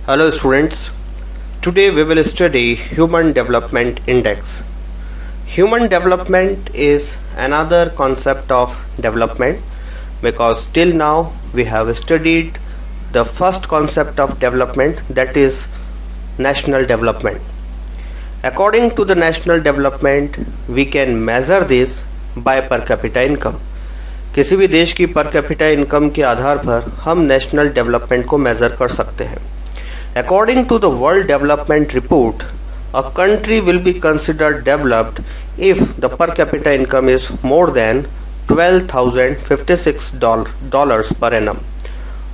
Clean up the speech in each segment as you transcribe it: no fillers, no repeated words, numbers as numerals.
Hello students, today we will study Human Development Index. Human development is another concept of development because till now we have studied the first concept of development, that is national development. According to the national development, we can measure this by per capita income. किसी भी देश की पर capita income के आधार पर हम national development को major कर सकते हैं. According to the World Development Report, a country will be considered developed if the per capita income is more than $12,056 per annum.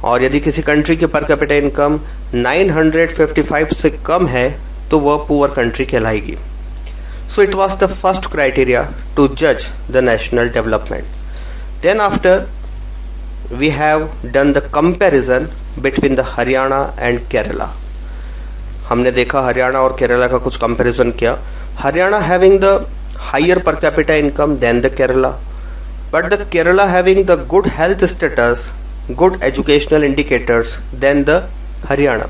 और यदि किसी कंट्री की पर कैपिटा इनकम 955 से कम है तो वह पुअर कंट्री कहलाएगी. So it was the first criteria to judge the national development. Then after we have done the comparison between the Haryana and Kerala. हमने देखा हरियाणा और केरला का कुछ कंपैरिजन किया. Haryana having the higher per capita income than the Kerala, but the Kerala having the good health status, good educational indicators than the Haryana.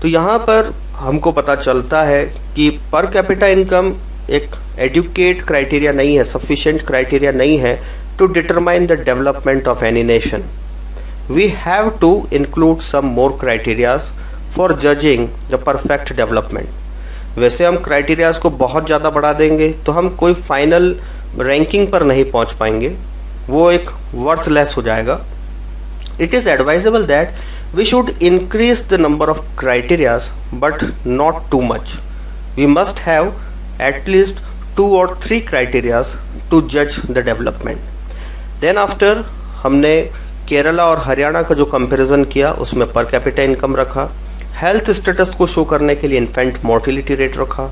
तो यहाँ पर हमको पता चलता है कि पर कैपिटा इनकम एक एडुकेट क्राइटेरिया नहीं है, सफिशिएंट क्राइटेरिया नहीं है to determine the development of any nation. We have to include some more criterias for judging the perfect development. वैसे हम क्राइटेरियाज को बहुत ज़्यादा बढ़ा देंगे तो हम कोई फाइनल रैंकिंग पर नहीं पहुंच पाएंगे, वो एक वर्थलेस हो जाएगा. It is advisable that we should increase the number of criterias but not too much. We must have at least 2 or 3 criterias to judge the development. Then after हमने केरला और हरियाणा का जो कंपैरिजन किया उसमें पर कैपिटा इनकम रखा, health status को show करने के लिए इन्फेंट मोर्टिलिटी रेट रखा,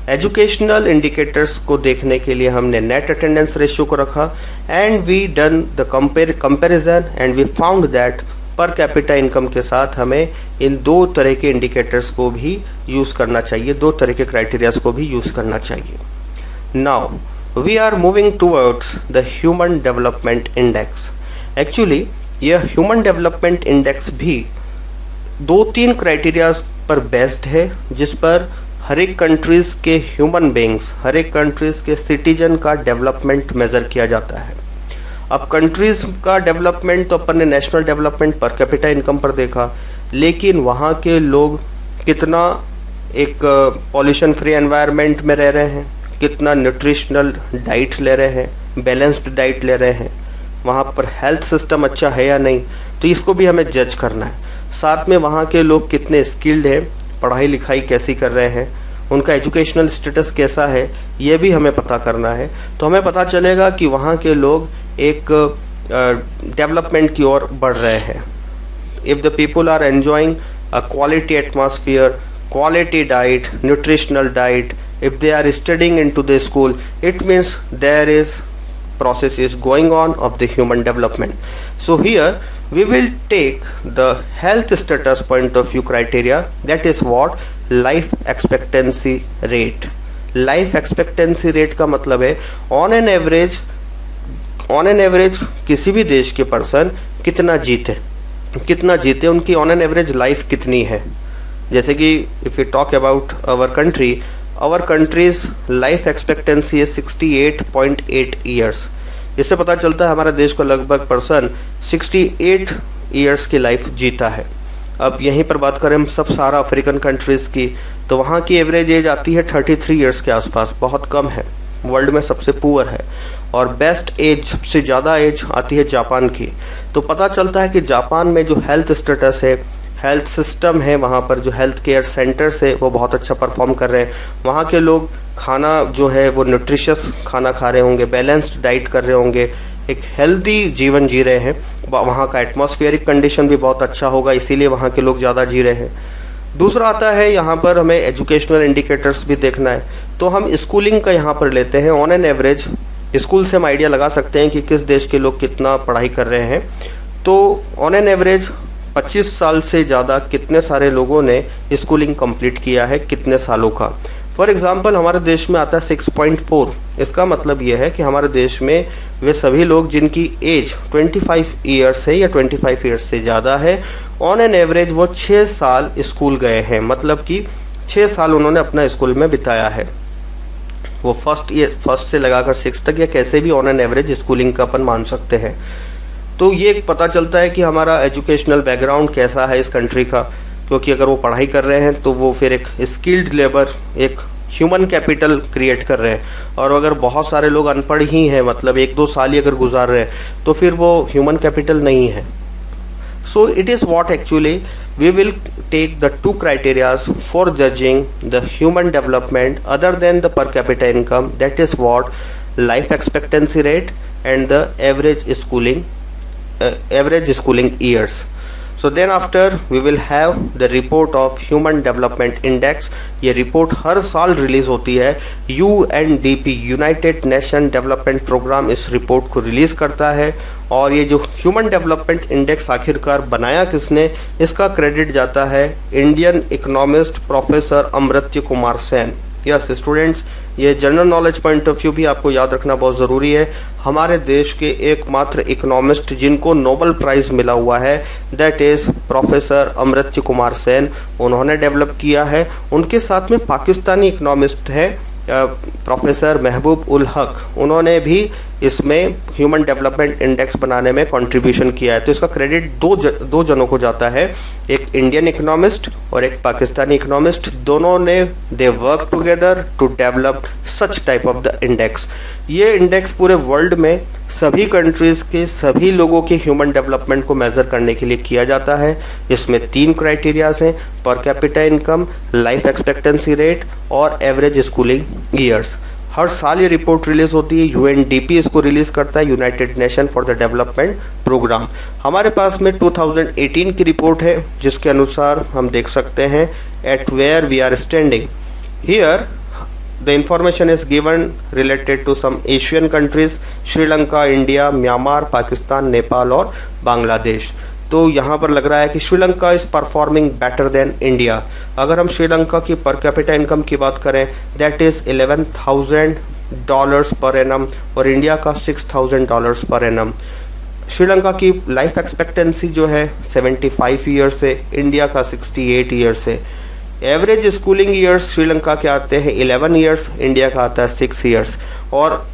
एजुकेशनल इंडिकेटर्स को देखने के लिए हमने नेट अटेंडेंस रेशियो को रखा, and we done the comparison and we found that per capita income के साथ हमें इन 2 तरह के इंडिकेटर्स को भी यूज करना चाहिए, 2 तरह के क्राइटेरियाज को भी यूज करना चाहिए. Now we are moving towards the human development index. Actually यह human development index भी 2-3 क्राइटेरिया पर बेस्ड है जिस पर हर एक कंट्रीज के ह्यूमन बींग्स, हर एक कंट्रीज के सिटीजन का डेवलपमेंट मेजर किया जाता है. अब कंट्रीज का डेवलपमेंट तो अपन ने नेशनल डेवलपमेंट पर कैपिटा इनकम पर देखा, लेकिन वहाँ के लोग कितना एक पॉल्यूशन फ्री एनवायरनमेंट में रह रहे हैं, कितना न्यूट्रिशनल डाइट ले रहे हैं, बैलेंस्ड डाइट ले रहे हैं, वहाँ पर हेल्थ सिस्टम अच्छा है या नहीं, तो इसको भी हमें जज करना है. साथ में वहाँ के लोग कितने स्किल्ड हैं, पढ़ाई लिखाई कैसी कर रहे हैं, उनका एजुकेशनल स्टेटस कैसा है, ये भी हमें पता करना है. तो हमें पता चलेगा कि वहाँ के लोग एक डेवलपमेंट की ओर बढ़ रहे हैं. If the people are enjoying a quality atmosphere, quality diet, nutritional diet, if they are studying into the school, it means there is process is going on of the human development. So here we will take the health status point of view criteria, that is what life expectancy rate. Life expectancy rate का मतलब है on an average किसी भी देश के person कितना जीते, उनकी on an average लाइफ कितनी है. जैसे कि if you talk about our country's life expectancy is 68.8 years. इससे पता चलता है हमारा देश को लगभग पर्सन 68 ईयर्स की लाइफ जीता है. अब यहीं पर बात करें हम सब सारा अफ्रीकन कंट्रीज की, तो वहाँ की एवरेज एज आती है 33 ईयर्स के आसपास, बहुत कम है, वर्ल्ड में सबसे पुअर है. और बेस्ट एज, सबसे ज़्यादा एज आती है जापान की. तो पता चलता है कि जापान में जो हेल्थ स्टेटस है, हेल्थ सिस्टम है, वहाँ पर जो हेल्थ केयर सेंटर्स है वो बहुत अच्छा परफॉर्म कर रहे हैं. वहाँ के लोग खाना जो है वो न्यूट्रिशियस खाना खा रहे होंगे, बैलेंस्ड डाइट कर रहे होंगे, एक हेल्दी जीवन जी रहे हैं. वहाँ का एटमॉस्फेयरिक कंडीशन भी बहुत अच्छा होगा, इसीलिए वहाँ के लोग ज़्यादा जी रहे हैं. दूसरा आता है यहाँ पर हमें एजुकेशनल इंडिकेटर्स भी देखना है, तो हम स्कूलिंग का यहाँ पर लेते हैं. ऑन एन एवरेज स्कूल से हम आइडिया लगा सकते हैं कि किस देश के लोग कितना पढ़ाई कर रहे हैं. तो ऑन एन एवरेज 25 साल से ज़्यादा कितने सारे लोगों ने स्कूलिंग कंप्लीट किया है, कितने सालों का. फॉर एग्जांपल हमारे देश में आता है 6.4. इसका मतलब यह है कि हमारे देश में वे सभी लोग जिनकी एज 25 ईयर्स है या 25 ईयर्स से ज़्यादा है ऑन एन एवरेज वो 6 साल स्कूल गए हैं, मतलब कि 6 साल उन्होंने अपना स्कूल में बिताया है। वो फर्स्ट से लगाकर 6 तक या कैसे भी ऑन एन एवरेज स्कूलिंग का अपन मान सकते हैं। तो ये पता चलता है कि हमारा एजुकेशनल बैकग्राउंड कैसा है इस कंट्री का, क्योंकि अगर वो पढ़ाई कर रहे हैं तो वो फिर एक स्किल्ड लेबर, एक ह्यूमन कैपिटल क्रिएट कर रहे हैं। और अगर बहुत सारे लोग अनपढ़ ही हैं, मतलब 1-2 साल ही अगर गुजार रहे हैं, तो फिर वो ह्यूमन कैपिटल नहीं है। So it is what actually we will take the 2 criteria for judging the human development other than the per capita income, that is what life expectancy rate and the average schooling years. So then after we will have the report of human development index. ये report हर साल release होती है। UNDP United Nation Development Programme इस report को release करता है। और ये जो ह्यूमन डेवलपमेंट इंडेक्स आखिरकार बनाया किसने, इसका क्रेडिट जाता है Indian economist professor Amartya Kumar Sen. Yes students, ये general knowledge point of view भी आपको याद रखना बहुत ज़रूरी है। हमारे देश के एकमात्र इकोनॉमिस्ट जिनको नोबेल प्राइज़ मिला हुआ है, that is professor Amartya Kumar Sen, उन्होंने डेवलप किया है। उनके साथ में पाकिस्तानी इकोनॉमिस्ट है प्रोफेसर महबूब उल हक, उन्होंने भी इसमें ह्यूमन डेवलपमेंट इंडेक्स बनाने में कंट्रीब्यूशन किया है। तो इसका क्रेडिट दो जनों को जाता है, एक इंडियन इकोनॉमिस्ट और एक पाकिस्तानी इकोनॉमिस्ट। दोनों ने they work together to develop such type of the index. ये इंडेक्स पूरे वर्ल्ड में सभी कंट्रीज के सभी लोगों के ह्यूमन डेवलपमेंट को मेजर करने के लिए किया जाता है। इसमें 3 क्राइटेरियाज हैं, पर capita income, life expectancy rate और एवरेज स्कूलिंग ईयर्स। हर साल ये रिपोर्ट रिलीज होती है, UNDP इसको रिलीज करता है, United Nation for the Development Programme. हमारे पास में 2018 की रिपोर्ट है, जिसके अनुसार हम देख सकते हैं at where we are standing. Here the information is given related to some Asian countries, Sri Lanka, India, Myanmar, Pakistan, Nepal और बांग्लादेश। तो यहाँ पर लग रहा है कि Sri Lanka is performing better than India. अगर हम श्रीलंका की पर कैपिटा इनकम की बात करें, दैट इज $11,000 पर एनम और इंडिया का $6,000 पर एनम। श्रीलंका की लाइफ एक्सपेक्टेंसी जो है 75 ईयर्स है, इंडिया का 68 ईयर्स है। एवरेज स्कूलिंग ईयर्स श्रीलंका के आते हैं 11 ईयर्स, इंडिया का आता है 6 ईयर्स। और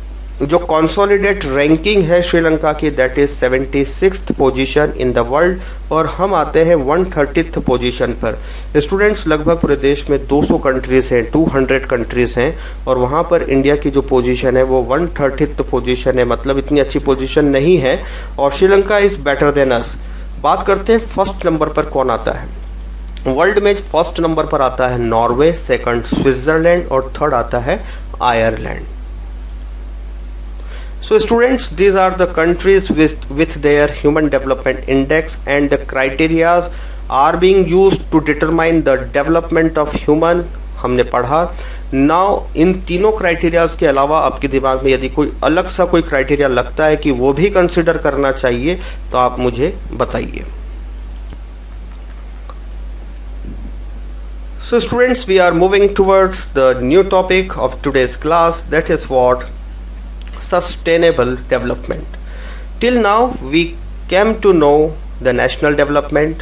जो कंसोलिडेट रैंकिंग है श्रीलंका की, that is 76th position in the world और हम आते हैं 130th पोजीशन पर। स्टूडेंट्स, लगभग पूरे देश में 200 कंट्रीज हैं, 200 कंट्रीज हैं, और वहाँ पर इंडिया की जो पोजीशन है वो 130th पोजीशन है, मतलब इतनी अच्छी पोजीशन नहीं है। और Sri Lanka is better than us. बात करते हैं फर्स्ट नंबर पर कौन आता है। वर्ल्ड में फर्स्ट नंबर पर आता है नॉर्वे, सेकंड स्विट्जरलैंड और थर्ड आता है Ireland. So students, these are the countries with their human development index, and the criteria are being used to determine the development of human, हमने पढ़ा। Now in तीनों criterias के अलावा आपके दिमाग में यदि कोई अलग सा कोई क्राइटेरिया लगता है कि वो भी कंसिडर करना चाहिए, तो आप मुझे बताइए। So students, we are moving towards the new topic of today's class, that is what sustainable development. Till now we came to know the national development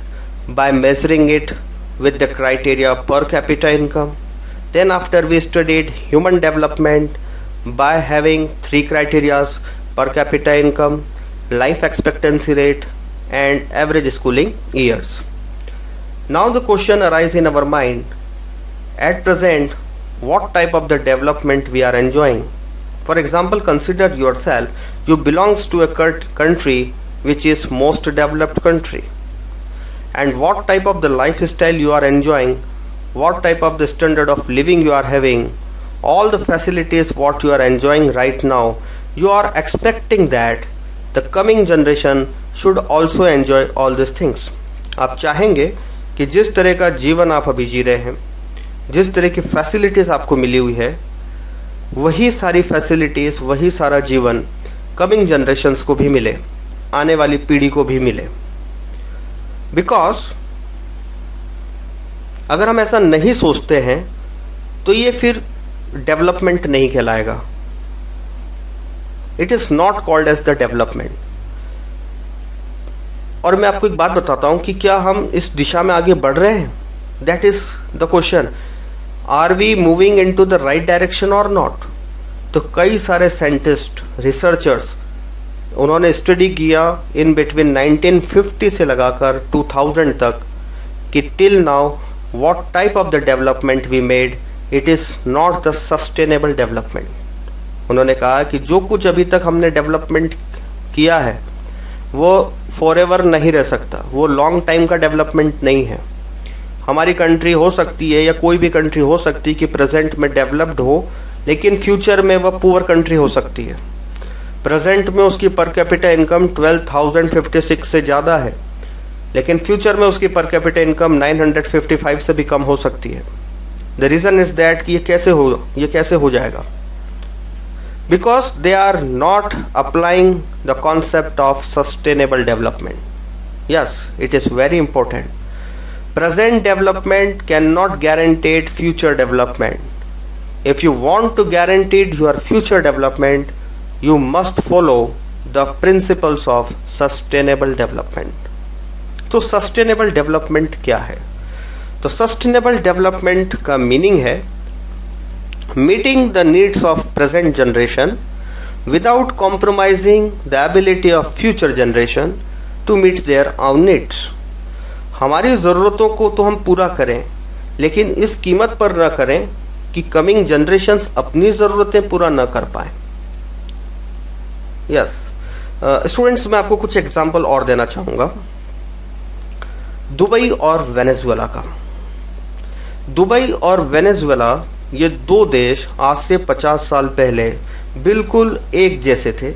by measuring it with the criteria per capita income. Then after we studied human development by having 3 criteria: per capita income, life expectancy rate and average schooling years. Now the question arises in our mind, at present what type of the development we are enjoying. For example, consider yourself, you belongs to a country which is most developed country, and what type of the lifestyle you are enjoying, what type of the standard of living you are having, all the facilities what you are enjoying right now, you are expecting that the coming generation should also enjoy all these things. आप चाहेंगे कि जिस तरह का जीवन आप अभी जी रहे हैं, जिस तरह की फैसिलिटीज आपको मिली हुई है, वही सारी फैसिलिटीज, वही सारा जीवन कमिंग जनरेशन्स को भी मिले, आने वाली पीढ़ी को भी मिले। बिकॉज अगर हम ऐसा नहीं सोचते हैं तो ये फिर डेवलपमेंट नहीं कहलाएगा। It is not called as the development. और मैं आपको एक बात बताता हूँ कि क्या हम इस दिशा में आगे बढ़ रहे हैं? That is the question, are we moving in to the right direction और नॉट? तो कई सारे साइंटिस्ट, रिसर्चर्स, उन्होंने स्टडी किया इन बिटवीन 1950 से लगाकर 2000 तक कि till now what type of the development we made, it is not the sustainable development. उन्होंने कहा कि जो कुछ अभी तक हमने डेवलपमेंट किया है वो फॉरएवर नहीं रह सकता, वो लॉन्ग टाइम का डेवलपमेंट नहीं है। हमारी कंट्री हो सकती है या कोई भी कंट्री हो सकती है कि प्रेजेंट में डेवलप्ड हो, लेकिन फ्यूचर में वह पुअर कंट्री हो सकती है। प्रेजेंट में उसकी पर कैपिटा इनकम 12,056 से ज़्यादा है, लेकिन फ्यूचर में उसकी पर कैपिटा इनकम 955 से भी कम हो सकती है। द रीज़न इज दैट कि ये कैसे हो जाएगा? Because they are not applying the concept of sustainable development. Yes, it is very important. Present development can not guaranteed future development. If you want to guarantee your future development, you must follow the principles of sustainable development. तो sustainable development क्या है? तो sustainable development का meaning है meeting the needs of present generation without compromising the ability of future generation to meet their own needs. हमारी ज़रूरतों को तो हम पूरा करें, लेकिन इस कीमत पर न करें कि कमिंग जनरेशन्स अपनी ज़रूरतें पूरा न कर पाए। यस स्टूडेंट्स, मैं आपको कुछ एग्जाम्पल और देना चाहूँगा दुबई और वेनेजुएला का। दुबई और वेनेजुएला ये दो देश आज से 50 साल पहले बिल्कुल एक जैसे थे।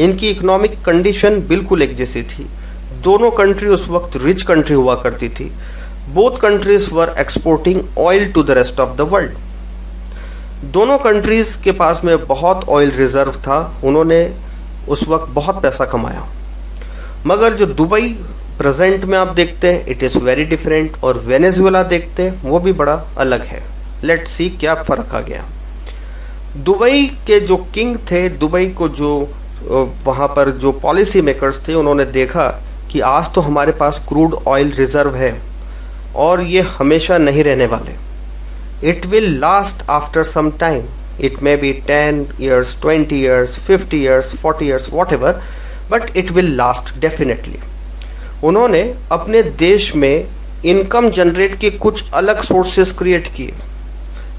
इनकी इकोनॉमिक कंडीशन बिल्कुल एक जैसी थी। दोनों कंट्री उस वक्त रिच कंट्री हुआ करती थी। Both countries were exporting oil to the rest of the world. दोनों कंट्रीज के पास में बहुत ऑयल रिजर्व था। उन्होंने उस वक्त बहुत पैसा कमाया। मगर जो दुबई प्रेजेंट में आप देखते हैं इट इज़ वेरी डिफरेंट, और वेनेजुएला देखते हैं वो भी बड़ा अलग है। लेट्स सी क्या फ़र्क आ गया। दुबई के जो किंग थे, दुबई को जो वहाँ पर जो पॉलिसी मेकर्स थे, उन्होंने देखा कि आज तो हमारे पास क्रूड ऑयल रिजर्व है और ये हमेशा नहीं रहने वाले। It will last after some time, it may be 10 years, 20 years, 50 years, 40 years, whatever, but it will last definitely. उन्होंने अपने देश में इनकम जनरेट के कुछ अलग सोर्सेस क्रिएट किए।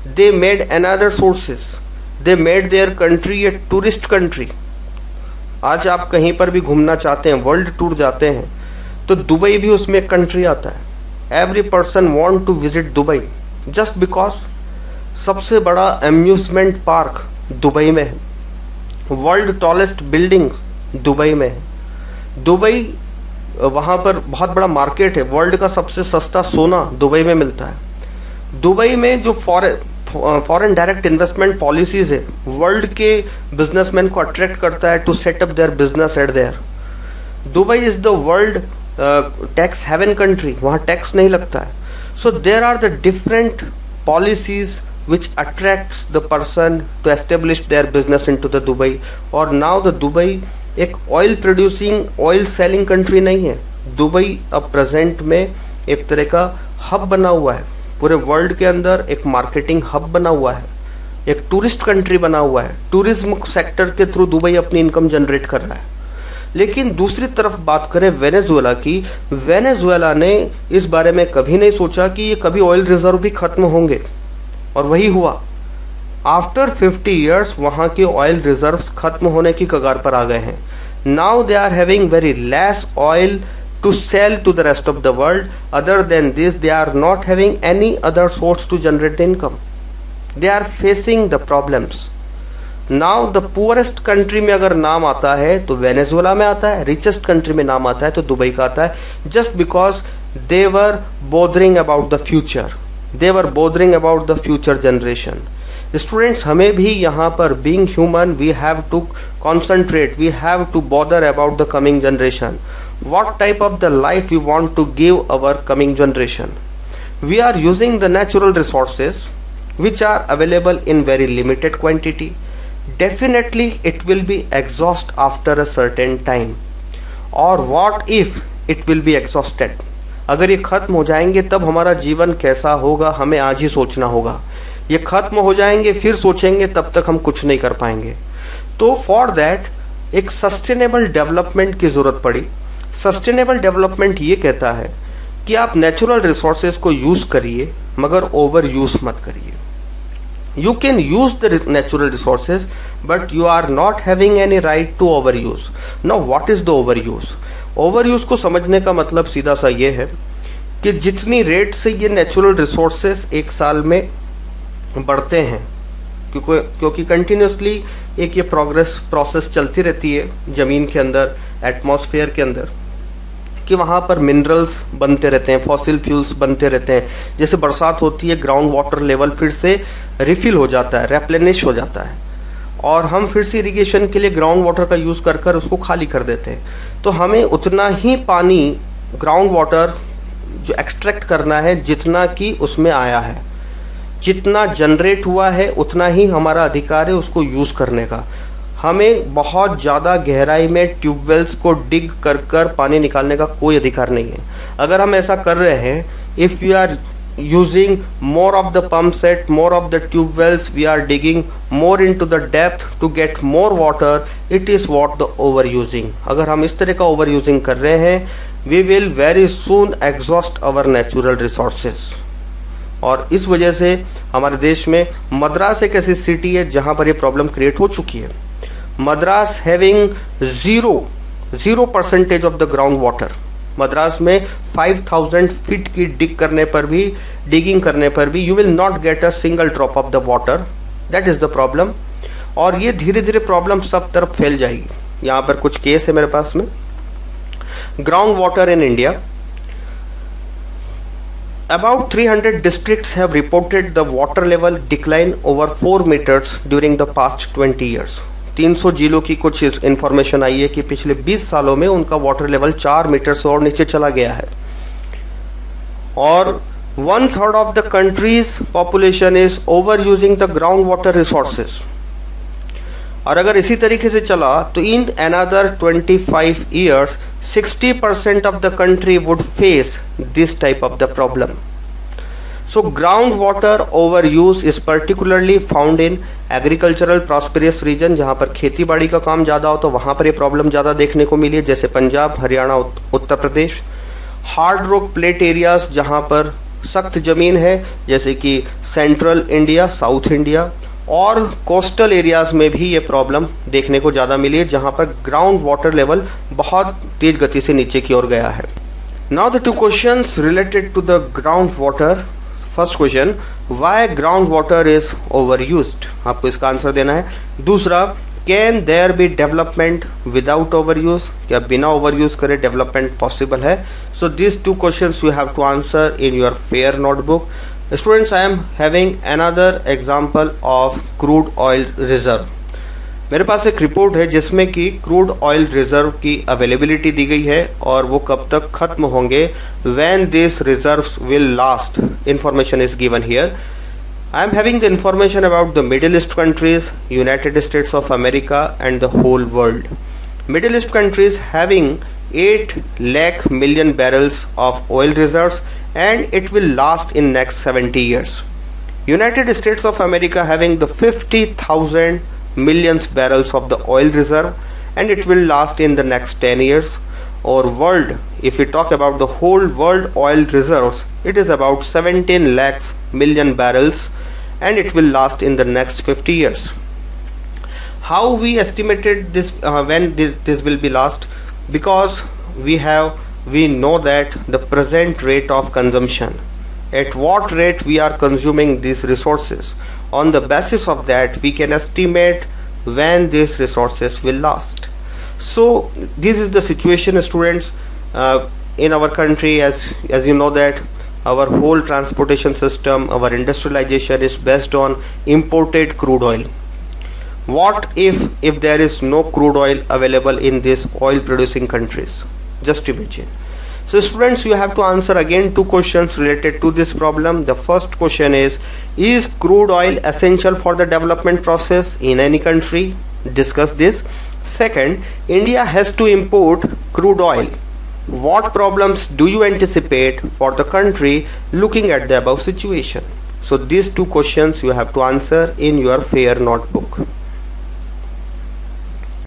They made another sources, they made their country a tourist country. आज आप कहीं पर भी घूमना चाहते हैं, वर्ल्ड टूर जाते हैं, तो दुबई भी उसमें एक कंट्री आता है। Every person want to visit Dubai just because सबसे बड़ा अम्यूजमेंट पार्क दुबई में है, वर्ल्ड टॉलेस्ट बिल्डिंग दुबई में है। दुबई वहाँ पर बहुत बड़ा मार्केट है, वर्ल्ड का सबसे सस्ता सोना दुबई में मिलता है। दुबई में जो फॉरेन डायरेक्ट इन्वेस्टमेंट पॉलिसीज है, वर्ल्ड के बिजनेसमैन को अट्रैक्ट करता है to set up their business at there. Dubai is the world tax haven country, वहाँ टैक्स नहीं लगता है। So there are the different policies which attracts the person to establish their business into the Dubai. और now the Dubai एक oil producing, oil selling country नहीं है। Dubai अब present में एक तरह का हब बना हुआ है, पूरे वर्ल्ड के अंदर एक मार्केटिंग हब बना हुआ है, एक टूरिस्ट कंट्री बना हुआ है। टूरिज्म सेक्टर के थ्रू दुबई अपनी इनकम जनरेट कर रहा है। लेकिन दूसरी तरफ बात करें वेनेजुएला की, वेनेजुएला ने इस बारे में कभी नहीं सोचा कि ये कभी ऑयल रिजर्व भी खत्म होंगे, और वही हुआ। आफ्टर 50 years वहाँ के ऑयल रिजर्व्स खत्म होने की कगार पर आ गए हैं। Now they are having very less oil to sell to the rest of the world. Other than this they are not having any other source to generate the income. They are facing the problems. Now the poorest country में अगर नाम आता है तो Venezuela में आता है, richest country में नाम आता है तो दुबई का आता है, just because they were bothering about the future, they were bothering about the future generation. Students, हमें भी यहाँ पर being human we have to concentrate, we have to bother about the coming generation. What type of the life we want to give our coming generation? We are using the natural resources which are available in very limited quantity. Definitely it will be exhaust after a certain time. Or what if it will be exhausted. अगर ये खत्म हो जाएंगे तब हमारा जीवन कैसा होगा हमें आज ही सोचना होगा. ये खत्म हो जाएंगे फिर सोचेंगे तब तक हम कुछ नहीं कर पाएंगे. तो फॉर दैट एक सस्टेनेबल डेवलपमेंट की जरूरत पड़ी. सस्टेनेबल डेवलपमेंट ये कहता है कि आप नेचुरल रिसोर्सेज को यूज करिए मगर ओवर यूज मत करिए. You can use the natural resources, but you are not having any right to overuse. Now, what is the overuse? Overuse को समझने का मतलब सीधा सा ये है कि जितनी रेट से ये नेचुरल रिसोर्सेज एक साल में बढ़ते हैं, क्योंकि कंटिन्यूसली एक ये प्रोसेस चलती रहती है ज़मीन के अंदर, एटमॉस्फेयर के अंदर, कि वहाँ पर मिनरल्स बनते रहते हैं, फॉसिल फ्यूल्स बनते रहते हैं. जैसे बरसात होती है ग्राउंड वाटर लेवल फिर से रिफिल हो जाता है, रेप्लेनिश हो जाता है, और हम फिर से इरिगेशन के लिए ग्राउंड वाटर का यूज़ कर कर उसको खाली कर देते हैं. तो हमें उतना ही पानी ग्राउंड वाटर जो एक्सट्रैक्ट करना है जितना कि उसमें आया है, जितना जनरेट हुआ है उतना ही हमारा अधिकार है उसको यूज़ करने का. हमें बहुत ज़्यादा गहराई में ट्यूबवेल्स को डिग कर कर पानी निकालने का कोई अधिकार नहीं है. अगर हम ऐसा कर रहे हैं, if we are using more of the pump set, more of the tube wells, we are digging more into the depth to get more water, it is what the overusing. अगर हम इस तरह का overusing कर रहे हैं, we will very soon exhaust our natural resources. और इस वजह से हमारे देश में मद्रास एक ऐसी सिटी है जहाँ पर ये प्रॉब्लम क्रिएट हो चुकी है. Madras having 0% of the ground water. Madras में 5000 फीट की डिगिंग करने पर भी you will not get a single drop of the water. That is the problem. और ये धीरे धीरे प्रॉब्लम सब तरफ फैल जाएगी. यहाँ पर कुछ केस है मेरे पास में. Ground water in India, about 300 districts have reported the water level decline over 4 meters during the past 20 years. 300 जिलों की कुछ इंफॉर्मेशन आई है कि पिछले 20 सालों में उनका वाटर लेवल 4 मीटर से और नीचे चला गया है. और 1/3 of the countries population is over using the ground water resources. और अगर इसी तरीके से चला तो in another 25 years 60% of the country would face this type of the problem. So groundwater overuse is particularly found in agricultural prosperous region, जहाँ पर खेती बाड़ी का काम ज़्यादा हो तो वहाँ पर ये प्रॉब्लम ज़्यादा देखने को मिली है, जैसे Punjab, Haryana, Uttar Pradesh. Hard rock plate areas जहाँ पर सख्त ज़मीन है, जैसे कि सेंट्रल इंडिया, साउथ इंडिया, और कोस्टल एरियाज में भी ये प्रॉब्लम देखने को ज़्यादा मिली है जहाँ पर ग्राउंड वाटर लेवल बहुत तेज गति से नीचे की ओर गया है. Now the 2 questions related to the ground water. First question, why ground water is over used. आपको इसका आंसर देना है. दूसरा, can there be development without over use. क्या बिना ओवर यूज करे डेवलपमेंट पॉसिबल है. So this 2 questions you have to answer in your fair notebook. Students, I am having another example of crude oil reserve. मेरे पास एक report है जिसमें कि crude oil reserve की अवेलेबिलिटी दी गई है और वो कब तक खत्म होंगे. When these reserves will last, information is given here. I am having the information about the Middle East countries, United States of America and the whole world. Middle East countries having 8 lakh million barrels of oil reserves and it will last in next 70 years. United States of America having the 50,000 millions barrels of the oil reserve and it will last in the next 10 years. Or world, if we talk about the whole world oil reserves, it is about 17 lakhs million barrels and it will last in the next 50 years. How we estimated this, when this will be last? Because we know that the present rate of consumption, at what rate we are consuming these resources. On the basis of that we can estimate when these resources will last. So this is the situation, students, in our country. As you know that our whole transportation system, our industrialization is based on imported crude oil. What if there is no crude oil available in these oil producing countries? Just imagine. So students, you have to answer again 2 questions related to this problem. The first question is crude oil essential for the development process in any country? Discuss this. Second, India has to import crude oil what problems do you anticipate for the country looking at the above situation? So these two questions you have to answer in your FAIR notebook.